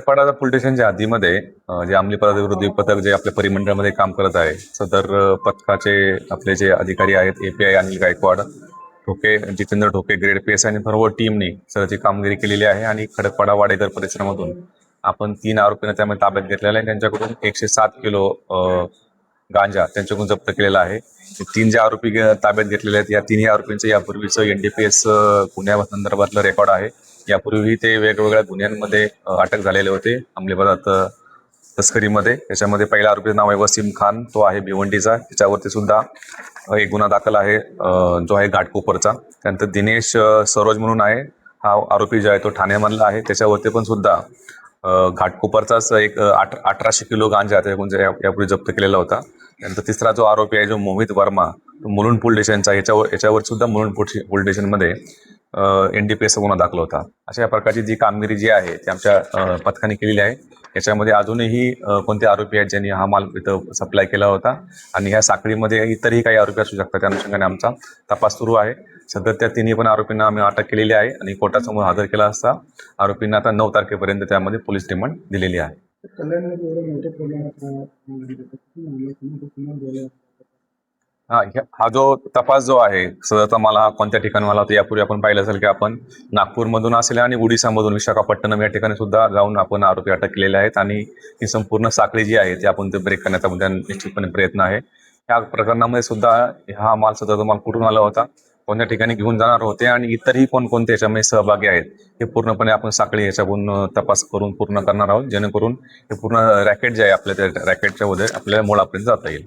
पाडा पोलीस स्टेशनच्या हद्दीमध्ये जे अंमली पदार्थविरोधी पथक जे आपल्या परिमंडळामध्ये काम करत आहे, सदर पथकाचे आपले जे अधिकारी आहेत API अनिल गायकवाड, ठोके जितेंद्र ठोके ग्रेड PS आणि सर्व टीमने सगळी कामगिरी केलेली आहे. आणि खडकपाडा वाडेकर परिसरामधून आपण 3 आरोपींना त्यामध्ये ताब्यात घेतलेला आहे. त्यांच्याकडून 107 किलो गांजा त्यांच्याकडून जप्त केलेला आहे. 3 जे आरोपी ताब्यात घेतलेले आहेत, या तिन्ही आरोपींचं यापूर्वीच NDPS गुन्ह्यासंदर्भातलं रेकॉर्ड आहे. यापूर्वी ते वेगवेगळ्या गुन्ह्यांमध्ये अटक झालेले होते अंमली पदार्थ तस्करीमध्ये. त्याच्यामध्ये पहिला आरोपीचं नाव आहे वसीम खान, तो आहे भिवंडीचा. त्याच्यावरती सुद्धा एक गुन्हा दाखल आहे जो आहे घाटकोपरचा. त्यानंतर दिनेश सरोज म्हणून आहे, हा आरोपी जो आहे तो ठाण्यामधला आहे. त्याच्यावरती पण सुद्धा घाटकोपरचाच एक 1800 किलो गांजा त्याच्याकडून यापूर्वी जप्त केलेला होता. त्यानंतर तिसरा जो आरोपी आहे जो मोहित वर्मा, तो मुलुंड पोलीस स्टेशनचा, याच्यावर सुद्धा मुलुंड पोलीस स्टेशनमध्ये NDPS गुन्हा दाखल होता. अशा प्रकारची जी कामगिरी जी आहे ती आमच्या पथकाने केलेली आहे. याच्यामध्ये अजूनही कोणते आरोपी आहेत ज्यांनी हा माल इथं सप्लाय केला होता आणि ह्या साखळीमध्ये इतरही काही आरोपी असू शकतात, त्या अनुषंगाने आमचा तपास सुरू आहे. सध्या त्या तिन्ही पण आरोपींना आम्ही अटक केलेली आहे आणि कोर्टासमोर हजर केला असता आरोपींना आता 9 तारखेपर्यंत त्यामध्ये पोलीस रिमांड दिलेली आहे. हा जो तपास जो आहे सध्या मला कोणत्या ठिकाणी मला होता, यापूर्वी आपण पाहिलं असेल की आपण नागपूरमधून असेल आणि ओडिसामधून विशाखापट्टणम या ठिकाणी सुद्धा जाऊन आपण आरोपी अटक केलेले आहेत. आणि ही संपूर्ण साखळी जी आहे ती आपण ते ब्रेक करण्याचा निश्चितपणे प्रयत्न आहे. या प्रकरणामध्ये सुद्धा हा माल सध्याचा माल कुठून आला होता, कोणत्या ठिकाणी घेऊन जाणार होते आणि इतरही कोणकोणते याच्यामध्ये सहभागी आहेत हे पूर्णपणे आपण साखळी याच्याकडून तपास करून पूर्ण करणार आहोत, जेणेकरून हे पूर्ण रॅकेट जे आहे आपल्या त्या रॅकेटच्या मध्ये आपल्याला मुळापर्यंत जाता येईल.